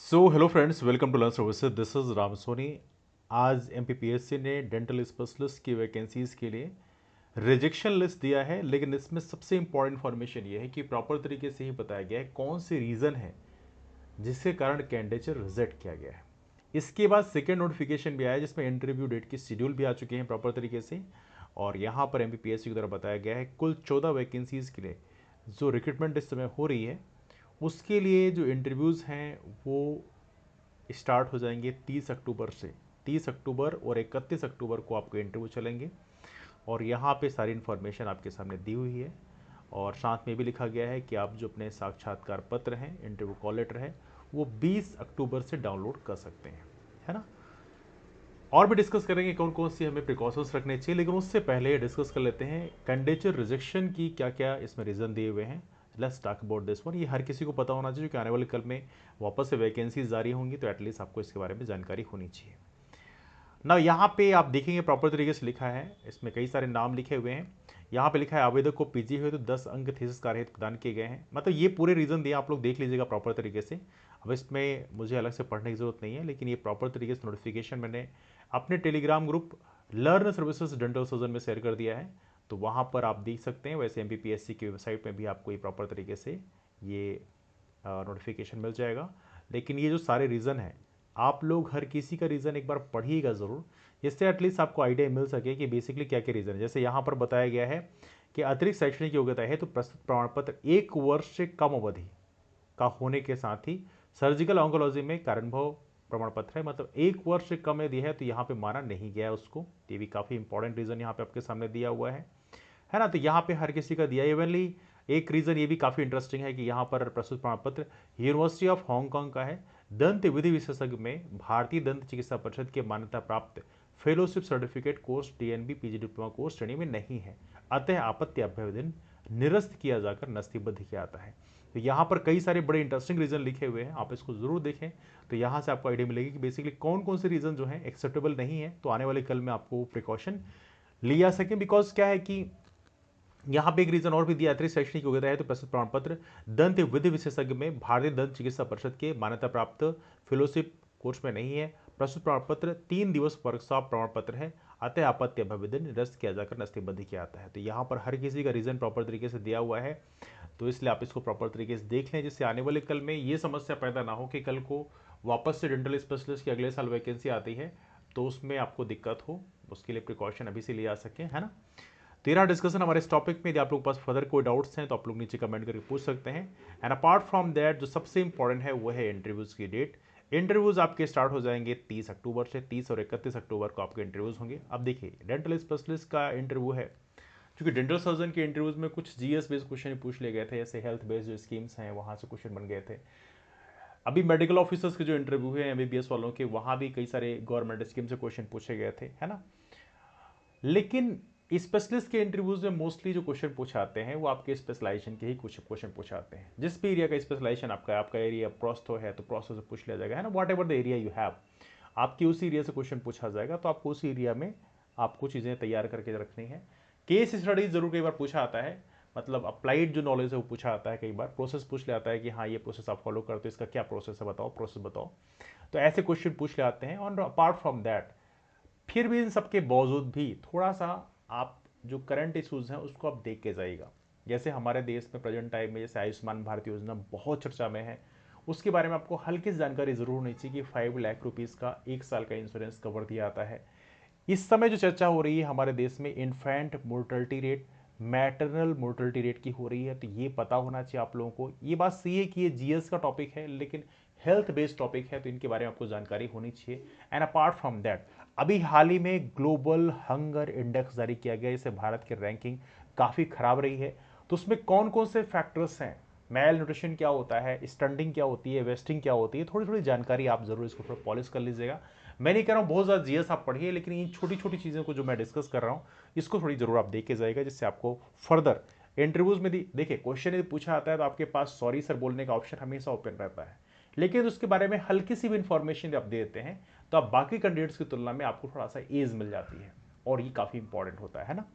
So hello friends, welcome to learn services. This is Ram Soni. आज MPPSC ने dental specialist की vacancies के लिए रिजेक्शन लिस्ट दिया है, लेकिन इसमें सबसे इंपॉर्टेंट इन्फॉर्मेशन ये है कि प्रॉपर तरीके से ही बताया गया है कौन सी रीज़न है जिसके कारण कैंडिडेचर रिजेक्ट किया गया है। इसके बाद सेकेंड नोटिफिकेशन भी आया जिसमें इंटरव्यू डेट की शेड्यूल भी आ चुके हैं प्रॉपर तरीके से। और यहाँ पर एमपीपीएससी की तरफ बताया गया है कुल 14 वैकेंसीज के लिए जो रिक्रूटमेंट इस समय हो रही है उसके लिए जो इंटरव्यूज़ हैं वो स्टार्ट हो जाएंगे 30 अक्टूबर से। 30 अक्टूबर और 31 अक्टूबर को आपके इंटरव्यू चलेंगे और यहाँ पे सारी इन्फॉर्मेशन आपके सामने दी हुई है। और साथ में भी लिखा गया है कि आप जो अपने साक्षात्कार पत्र हैं, इंटरव्यू कॉल लेटर है, वो 20 अक्टूबर से डाउनलोड कर सकते हैं, है ना। और भी डिस्कस करेंगे कौन कौन सी हमें प्रिकॉशंस रखने चाहिए, लेकिन उससे पहले डिस्कस कर लेते हैं कैंडिडेचर रिजेक्शन की क्या क्या इसमें रीज़न दिए हुए हैं। Let's talk about this one. ये हर किसी को पता होना चाहिए कि आने वाले कल में वापस से वैकेंसीज जारी होंगी, तो एटलीस्ट आपको इसके बारे में जानकारी होनी चाहिए ना। यहाँ पे आप देखेंगे प्रॉपर तरीके से लिखा है, इसमें कई सारे नाम लिखे हुए हैं। यहाँ पे लिखा है आवेदक को पीजी हुए तो 10 अंक थीसिस कार्य हेतु प्रदान किए गए हैं। मतलब ये पूरे रीजन दिए, आप लोग देख लीजिएगा प्रॉपर तरीके से। अब इसमें मुझे अलग से पढ़ने की जरूरत नहीं है, लेकिन ये प्रॉपर तरीके से नोटिफिकेशन मैंने अपने Telegram group learn services dental surgeon में शेयर कर दिया है, तो वहाँ पर आप देख सकते हैं। वैसे एमपीपीएससी की वेबसाइट में भी आपको ये प्रॉपर तरीके से ये नोटिफिकेशन मिल जाएगा। लेकिन ये जो सारे रीज़न हैं, आप लोग हर किसी का रीज़न एक बार पढ़िएगा ज़रूर, जिससे एटलीस्ट आपको आइडिया मिल सके कि बेसिकली क्या क्या रीज़न है। जैसे यहाँ पर बताया गया है कि अतिरिक्त शैक्षणिक योग्यता है तो प्रस्तुत प्रमाण पत्र 1 वर्ष से कम अवधि का होने के साथ ही सर्जिकल ऑन्कोलॉजी में कारणभव प्रमाण पत्र है। मतलब 1 वर्ष से कम यदि है तो यहाँ पे माना नहीं गया है उसको। ये भी काफ़ी इंपॉर्टेंट रीज़न यहाँ पे आपके सामने दिया हुआ है ना। तो यहाँ पे हर किसी का दिया। इवनली एक रीज़न ये भी काफ़ी इंटरेस्टिंग है कि यहाँ पर प्रस्तुत प्रमाण पत्र यूनिवर्सिटी ऑफ हांगकांग का है। दंत विधि विशेषज्ञ में भारतीय दंत चिकित्सा परिषद के मान्यता प्राप्त fellowship certificate course TNB PG diploma course श्रेणी में नहीं है, अतः आपत्ति अभ्यवेदन निरस्त किया जाकर नस्तीबद्ध किया जाता है। तो यहाँ पर कई सारे बड़े इंटरेस्टिंग रीजन लिखे हुए हैं, आप इसको जरूर देखें। तो यहाँ से आपको आइडिया मिलेगी कि बेसिकली कौन कौन से रीजन जो है एक्सेप्टेबल नहीं है, तो आने वाले कल में आपको प्रिकॉशन लिया सकें। बिकॉज क्या है कि यहाँ पे एक रीजन और भी दिया, अतिरिक्त शैक्षणिक योग्यता है तो प्रस्तुत प्रमाण पत्र दंत विधि विशेषज्ञ में भारतीय दंत चिकित्सा परिषद के मान्यता प्राप्त फेलोशिप कोर्स में नहीं है। प्रस्तुत प्रमाण पत्र 3 दिवस वर्कशॉप प्रमाण पत्र है, अतः आपत्ति अभ्यवेदन निरस्त किया जाकर नस्तीबद्ध किया जाता है। तो यहाँ पर हर किसी का रीजन प्रॉपर तरीके से दिया हुआ है, तो इसलिए आप इसको प्रॉपर तरीके से देख लें, जिससे आने वाले कल में ये समस्या पैदा ना हो कि कल को वापस से डेंटल स्पेशलिस्ट की अगले साल वैकेंसी आती है तो उसमें आपको दिक्कत हो। उसके लिए प्रिकॉशन अभी से लिया सकें, है ना। तो ये रहा डिस्कशन हमारे इस टॉपिक में। यदि आप लोगों के पास फर्दर कोई डाउट्स हैं तो आप लोग नीचे कमेंट करके पूछ सकते हैं। एंड अपार्ट फ्रॉम दैट जो सबसे इंपॉर्टेंट है वो है इंटरव्यूज़ की डेट। इंटरव्यूज़ आपके स्टार्ट हो जाएंगे 30 अक्टूबर से। 30 और 31 अक्टूबर को आपके इंटरव्यूज़ होंगे। अब देखिए, डेंटल स्पेशलिस्ट का इंटरव्यू है, क्योंकि डेंटल सर्जन के इंटरव्यूज़ में कुछ जीएस बेस्ड क्वेश्चन पूछ लिए गए थे, जैसे हेल्थ बेस्ड जो स्कीम्स हैं वहाँ से क्वेश्चन बन गए थे। अभी मेडिकल ऑफिसर्स के जो इंटरव्यू है एमबीबीएस वालों के, वहाँ भी कई सारे गवर्नमेंट स्कीम से क्वेश्चन पूछे गए थे, है ना। लेकिन स्पेशलिस्ट के इंटरव्यूज में मोस्टली जो क्वेश्चन पूछाते हैं वो आपके स्पेशलाइजेशन के ही कुछ क्वेश्चन पूछाते हैं। जिस भी एरिया का स्पेशलाइजेशन आपका एरिया प्रोस्थो है तो प्रोस्थो से पूछ लिया जाएगा, है ना। What ever the area you have, आपकी उसी एरिया से क्वेश्चन पूछा जाएगा, तो आपको उसी एरिया में आपको चीज़ें तैयार करके रखनी है। केस स्टडीज जरूर कई बार पूछा आता है, मतलब अप्लाइड जो नॉलेज है वो पूछा आता है। कई बार प्रोसेस पूछ ले आता है कि हाँ ये प्रोसेस आप फॉलो करते हो, इसका क्या प्रोसेस है बताओ, प्रोसेस बताओ। तो ऐसे क्वेश्चन पूछ ले आते हैं। और अपार्ट फ्रॉम दैट फिर भी इन सबके बावजूद भी थोड़ा सा आप जो करंट इश्यूज हैं उसको आप देख के जाइएगा। जैसे हमारे देश में प्रेजेंट टाइम में जैसे आयुष्मान भारत योजना बहुत चर्चा में है, उसके बारे में आपको हल्की सी जानकारी जरूर होनी चाहिए कि 5 लाख रुपीज़ का 1 साल का इंश्योरेंस कवर दिया जाता है। इस समय जो चर्चा हो रही है हमारे देश में infant mortality rate, maternal mortality rate की हो रही है, तो ये पता होना चाहिए आप लोगों को। ये बात सही है कि ये जीएस का टॉपिक है, लेकिन हेल्थ बेस्ड टॉपिक है, तो इनके बारे में आपको जानकारी होनी चाहिए। एंड अपार्ट फ्रॉम दैट अभी हाल ही में ग्लोबल हंगर इंडेक्स जारी किया गया, इससे भारत की रैंकिंग काफ़ी खराब रही है। तो उसमें कौन कौन से फैक्टर्स हैं, मेल न्यूट्रिशन क्या होता है, स्टंडिंग क्या होती है, वेस्टिंग क्या होती है, थोड़ी थोड़ी जानकारी आप जरूर इसको थोड़ा पॉलिश कर लीजिएगा। मैं नहीं कह रहा हूँ बहुत ज़्यादा जीएस आप पढ़िए, लेकिन इन छोटी छोटी चीज़ों को जो मैं डिस्कस कर रहा हूँ इसको थोड़ी जरूर आप देख के जाएगा, जिससे आपको फर्दर इंटरव्यूज में देखिए क्वेश्चन यदि पूछा आता है तो आपके पास सॉरी सर बोलने का ऑप्शन हमेशा ओपन रहता है। लेकिन उसके बारे में हल्की सी भी इंफॉर्मेशन आप दे देते हैं तो आप बाकी कैंडिडेट्स की तुलना में आपको थोड़ा सा एज मिल जाती है, और ये काफ़ी इंपॉर्टेंट होता है ना।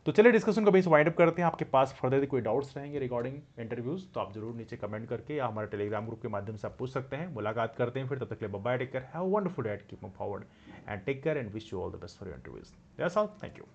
तो चलिए डिस्कशन को वाइंड अप करते हैं। आपके पास फर्दर कोई डाउट्स रहेंगे रिगार्डिंग इंटरव्यूज तो आप जरूर नीचे कमेंट करके या हमारे टेलीग्राम ग्रुप के माध्यम से आप पूछ सकते हैं। मुलाकात करते हैं फिर, तब तक के लिए bye, take care, have a wonderful day, keep moving forward and take care and wish you all the best for your interviews. That's all, thank you.